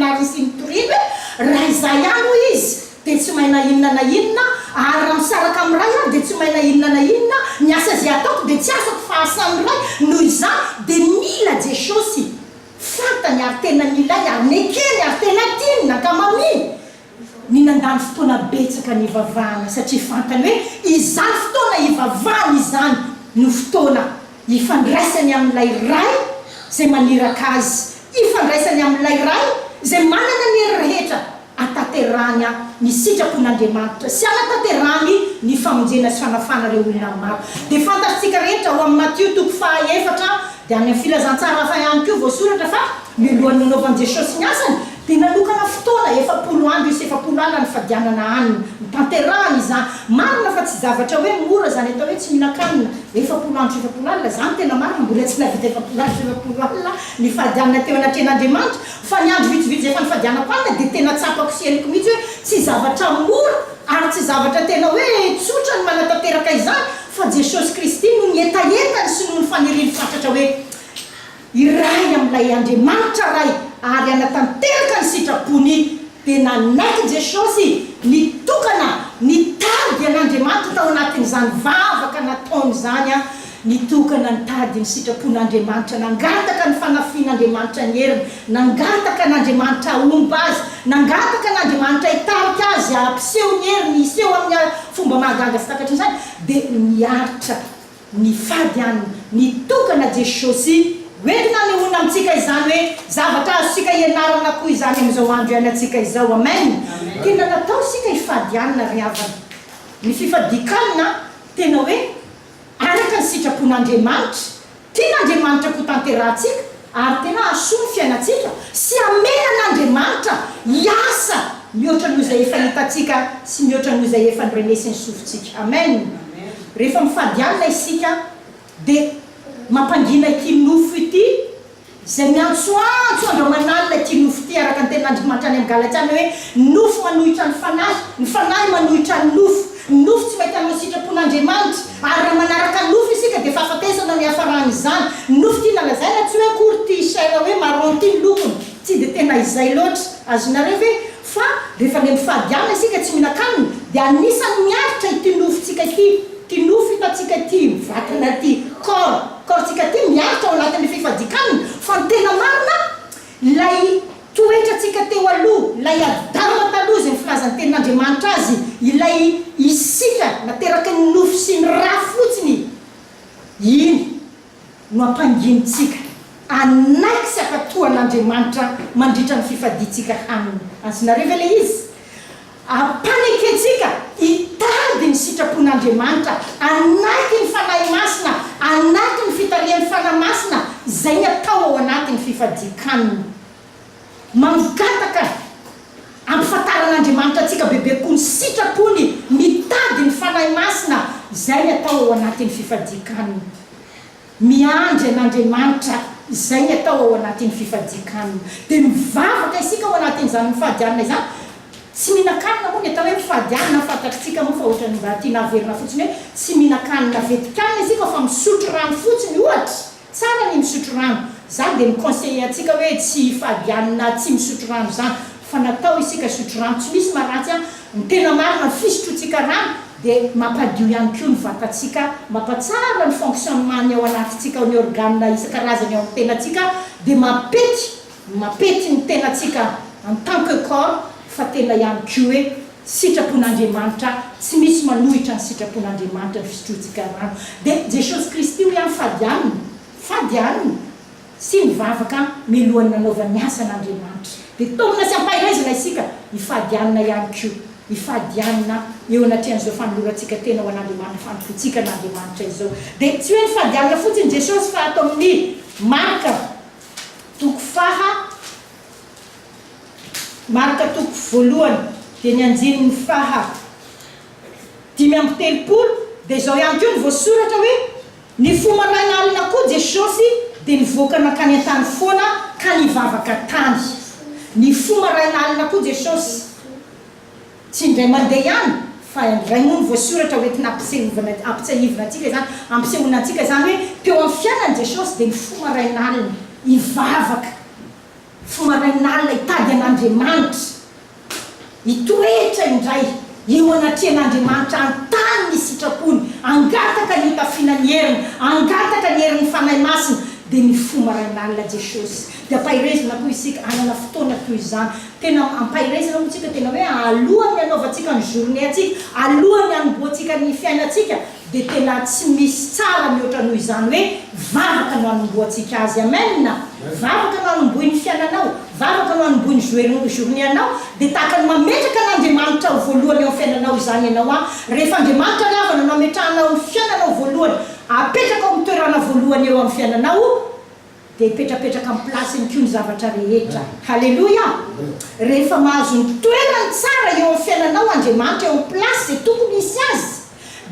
fianarany sy nitoriny hoe raha izay ihany ho izy dia tsy mahay na inona na inona ary raha misaraka amin'ny ray aho dia tsy mahay na inona na inona ny asa izay ataoko dia tsy asako fahasan'ny ray noho izany dia mila jesosy fantany ary tena milay ary nekeny ary tena tiany nakamamy ny nandany fotoana betsaka ny ivavahana satria fantany hoe izany fotoana ivavahana izany no fotoana ifandraisany amin'ilay ray zay maniraka azy ifandraisany amin'ilay ray zay manana ny hery rehetra ataterany ny sitrapon'Andriamanitra sy anatanterany ny famonjena sy fanafana ireo olona maro dia fantasitsika rehetra ho amin'ny Matthieu 4:4 dia any amin'ny filazantsara hafa ihany koa voasoratra fa milohan'ny nanaovan'i Jesosy ny asany dia nanokana fotoana 7 andro sy 7 alina ny fadianana hanina tanterahany izany marina fa tsy zavatra hoe mora zany atao hoe tsy mihinan-kanina 7 andro sy 7 alina zany tena marina mbola tsy navita 7 andro sy 7 alina ny fadianana teo anatrehan'Andriamanitra fa ny andro vitsivitsy efa ny fadianako anina dia tena tsapako sy heliko mihitsy hoe tsy zavatra mora ary tsy zavatra tena hoe tsotra ny manatanteraka izany fa Jesosy Kristy no ny etaetany sy no ny faniriny fantatra hoe iray amin'ilay Andriamanitra ray ary anatanteraka ny sitrapony dia nanaiky Jesosy nitokana nitady an'Andriamanitra tao anatin'izany vavaka nataony zany nitokana nitady ny sitrapon'Andriamanitra nangataka ny fanafian'Andriamanitra ny heriny nangataka n'Andriamanitra omba azy nangataka n'Andriamanitra hitarika azy ampiseho ny heriny hiseho amin'ny fomba mahagaga sy takatra izany dia niaritra ny fady any nitokana Jesosy hoentina ny ona amintsika izany hoe zavatra azontsika ianarana koa izany amin'izao andro ihany antsika izao amen tena natao sika hifadianina ry havana ny fifadikanina tena hoe araka ny sitrapon'Andriamanitra tian'Andriamanitra ko tanterahantsika ary tena asoa ny fiainatsika sy amenan'Andriamanitra hiasa mihoatra noho izay efa hitantsika sy mihoatra noho izay efa nyrenesy ny sofintsika amen rehefa mifadianina isika dia mampangina ity nofo ity zay miantsoantso andro manalina ity nofo ity araka ny ten'Andriamanitra any amin'ny Galatsiana hoe nofo manohitra ny fanahy manohitra ny nofo tsy mahita amin'ny sitrapon'Andriamanitra ary raha manaraka nofo isika dia fahafatesana ny hafarany izany nofo ity nalazaina tsy hoe akory ty isaina hoe marron ty lokony tsy dia tena izay loatra azonareo ve fa rehefa le mifadiana isika tsy mihinan-kanina dia anisany miaritra ity nofotsika ity nofo hitantsika ity vatana ity cortsika ity miaritra ao anatin'ny fifadikanina fa ny tena marina lay toetratsika teo aloha lay adama taloha zay ny filazan'ny tenin'Andriamanitra azy ilay isika nateraka ny nofo sy ny ra fotsiny iny no ampanginitsika anaiky sy akatoan'Andriamanitra mandritra ny fifaditsika aminy azonareo ve le izy ampanekentsika hitady ny sitrapon'Andriamanitra anaiky ny fanahy masina anaiky ny fitarian'ny fanahy masina zay ny atao ao anatin'ny fifadikanina mangataka ampifantaran'Andriamanitra atsika bebe koa ny sitrapony mitady ny fanahy masina zay ny atao ao anatin'ny fifadikanina miandry an'Andriamanitra zay ny atao ao anatin'ny fifadikanina dia mivavaka isika ao anatin'izany mifadianina izany tsy mihinan-kanina moa ny atao hoe mifadianina fantatritsika moa fa ohatrany mba tia naverina fotsiny hoe tsy mihinan-kanina vetikanina isika fa misotro rano fotsiny ohatra tsara ny misotro rano zany dia miconseille atsika hoe tsy fadianina tsy misotro rano zany fa natao isika sotro rano tsy misy maratsy ny tena marina fisotrotsika rano dia mampadio ihany koa ny vatatsika mampatsara ny fonctionnement ao anatitsika ny organe isan-karazany ao amin'ny tenatsika dia mapety ny tenatsika en tant que corps fa tena ihany koa hoe sitrapon'Andriamanitra tsy misy manohitra ny sitrapon'Andriamanitra ny fisotrotsika rano dia Jesosy Kristy ho ihany fadianina sy mivavaka milohan'ny nanaovan'ny asan'Andriamanitra dia tomina sy ampahirazana isika hifadianina ihany koa hifadianina eo anatrehan'izao fanolorantsika tena ho an'Andriamanitra fanofotsika n'Andriamanitra izao dia tsy hoe nifadianina fotsiny Jesosy fa atao amin'ny Marka 1 dia ny anjininy faha 5:3 dia zao ihany koa ny voasoratra hoe ny fomaraina alina koa Jesosy dia nivoaka nakany an-tany foana ka nivavaka tany ny fomaraina alina koa Jesosy tsy indray mandeha ihany fa indray moa ny voasoratra hoentina ampitsahivana atsika zany ampisehoana antsika zany hoe teo amin'ny fiainany Jesosy dia ny fomaraina alina hivavaka fomarain'alina hitady an'Andriamanitra hitoetra indray eo anatrehan'Andriamanitra antany ny sitrapony angataka ny tafiana ny heriny angataka ny herin'ny fanahy masina dia ny fomarain'alina Jesosy dia ampahirezana koa isika anana fotoana toy izany tena ampahirezana koa isika tena hoe alohany anaovantsika ny journée atsika alohany anomboantsika ny fiainantsika dia tena tsy misy tsara mihoatra noho izany hoe vavaka no anomboantsika azy amen vavaka no anomboy ny fiainanao vavaka no anomboy ny journée anao dia tahaka ny mametraka n'Andriamanitra ho voalohany eo amin'ny fiainanao izany ianao rehefa Andriamanitra ny avana no ametrahanao ny fiainanao voalohany apetraka ao amin'ny toerana voalohany eo amin'ny fiainanao dia hipetrapetraka amin'ny plasiny koa ny zavatra rehetra halleloia rehefa mahazo ny toerany tsara eo amin'ny fiainanao Andriamanitra eo amin'ny plasy zay tokony misy azy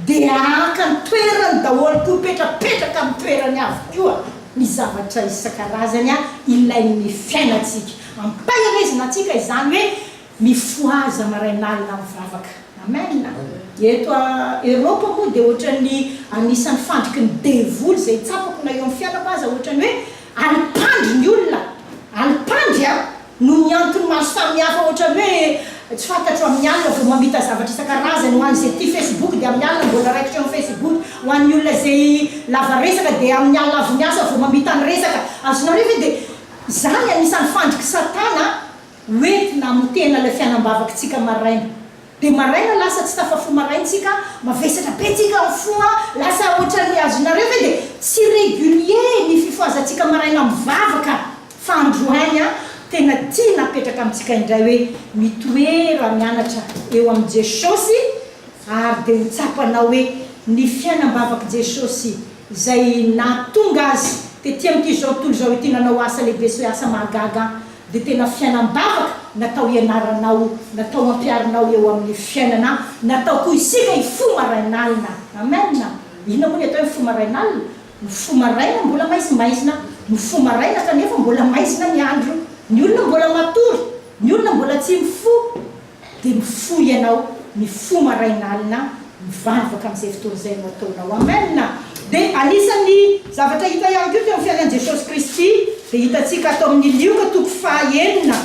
dia aka ny toerany daholo koa petrapetraka amin'ny toerany avokoa ny zavatra isan-karazany ilain'ny fiainantsika ampahirezana antsika izany hoe mifoaza marain'alina mivavaka amen eto Eropa moa dia ohatran'ny anisan'ny fandriky ny devoly zay tsapako na eo amin'ny fiainako azy ohatrany hoe alipandry ny olona alipandry no miantony maro samihafa ohatrany hoe tsy fantatro amin'ny alina vao mamita zavatra isan-karazany ho an'izay ty Facebook dia amin'ny alina mbola raikitra eo amin'ny Facebook ho an'ny olona zay lava resaka dia amin'ny alina avy miasa vao mamita ny resaka azonareo ve dia zany anisan'ny fandriky satana hoentina mitena ilay fiainam-bavakantsika maraina dia maraina lasa tsy tafafo maraintsika mavesatra be tsika amin'ny fo lasa ohatran'ny azonareo ve dia tsy régulier ny fifoazantsika maraina mivavaka fa androany tena tia napetraka amintsika indray hoe mitoera mianatra eo amin'ny Jesosy ary dia ho tsapanao hoe ny fiainam-bavaka Jesosy izay nahatonga azy dia tia amin'ity zao tontolo zao ity nanao asa lehibe sy hoe asa mahagaga dia tena fiainam-bavaka natao ianaranao natao ampiarinao eo amin'ny fiainana natao koa isika hifo marain'alina amen ina moa ny atao hoe mifo marain'alina mifo maraina mbola maizimaizina mifo maraina kanefa mbola maizina ny andro ny olona mbola matory ny olona mbola tsy mifo dia mifo ianao mifo marain'alina mivavaka amin'izay fotoana izay no ataonao amen dia anisan'ny zavatra hita ihany koa teo amin'ny fiainan'i Jesosy Kristy dia hitantsika atao amin'ny lioka toko fahaenina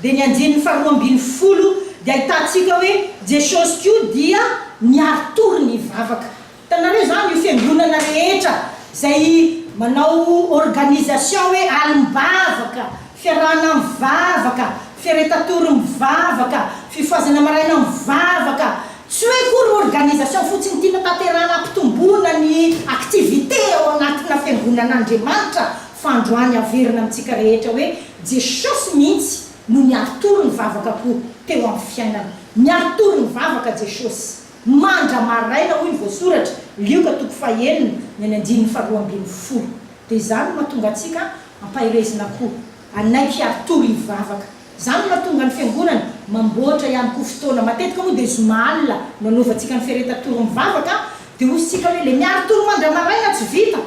dia ny andinin'ny faharoa ambin'ny folo dia ahitantsika hoe Jesosy koa dia niatory ny vavaka hitanareo zany io fiangonana rehetra zay manao organisation hoe alim-bavaka fiarahana mivavaka fiaretatory mivavaka fifoazana maraina mivavaka tsy hoe kory organisation fotsiny tiana tanterana ampitomboana ny activité ao anatina fiangonan'Andriamanitra fa androany averina amintsika rehetra hoe Jesosy mihitsy no niatory ny vavaka koa teo amin'ny fiainana niatory ny vavaka Jesosy mandra maraina hoy ny voasoratra lioka toko fahaenina ny andinin'ny faharoa ambin'ny folo dia izany mahatonga antsika ampahirezana koa anaiky atory ny vavaka zany mahatonga ny fiangonana mamboatra ihany koa fotoana matetika moa dia zoma alina no anaovantsika ny fiaretatory mivavaka dia ositsika hoe le miaritory mandra maraina tsy vita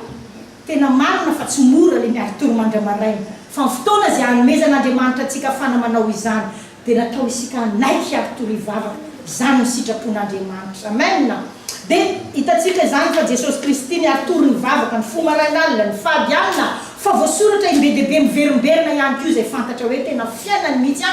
tena marina fa tsy mora le miaritory mandra maraina fa ny fotoana zay hanomezan'Andriamanitra antsika fana manao izany dia natao isika anaiky aritory vavaka izany ny sitrapon'Andriamanitra amen dia hitantsika izany fa Jesosy Kristy ny atory ny vavaka ny fo marain'alina ny fady alina fa voasoratra imbe dehibe miverimberina ihany koa zay fantatra hoe tena fiainany mihitsy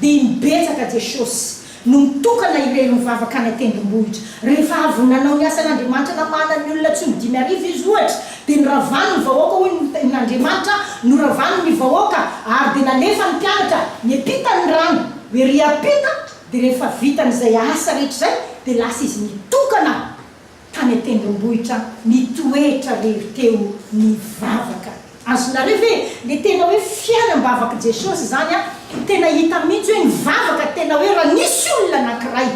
dia mibetsaka Jesosy no mitokana ireny mivavaka any an-tendrombohitra rehefa avy nanao ny asan'Andriamanitra namana ny olona tsy midimy arivo izy ohatra dia niravany ny vahoaka hoy n'Andriamanitra noravany ny vahoaka ary dia nalefa ny mpianatra niapita ny rano hoe ry apita dia rehefa vitan'izay asa rehetra zay dia lasa izy mitokana tany an-tendrombohitra nitoetra rery teo ny vavaka azonareo ve le tena hoe fiainam-bavaka Jesosy zany tena hita mihitsy hoe mivavaka tena hoe raha nisy olona anankiray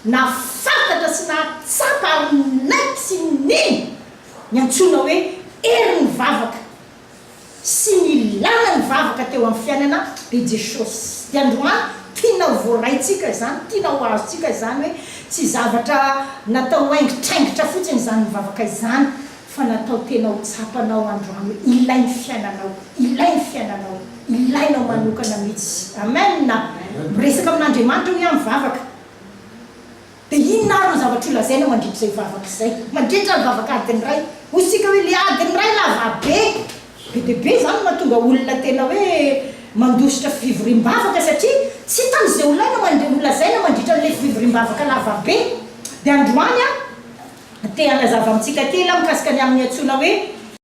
na fantatra sy natsapa ary naiky sy niny niantsona hoe ery ny vavaka sy ny lana ny vavaka teo amin'ny fiainana dia Jesosy dia androany tiana ho voaraitsika izany tiana ho azotsika izany hoe tsy zavatra natao haingitraingitra fotsiny izany mivavaka izany fa natao tena ho tsapanao androany hoe ilainy fiainanao ilainao manokana mihitsy amen miresaka amin'Andriamanitra hoe amin'ny vavaka dia inona ary ny zavatra olazaina mandritra izay vavaka izay mandritra ny vavaka adiny ray osika hoe le adiny ray lava be be deaibe zany mahatonga olona tena hoe mandositra fivoriam-bavaka satria tsy tan'izay olaina olazaina mandritra n'le fivoriam-bavaka lavabe dia androany a te hanazava amintsika kely mikasika ny amin'ny antsoina hoe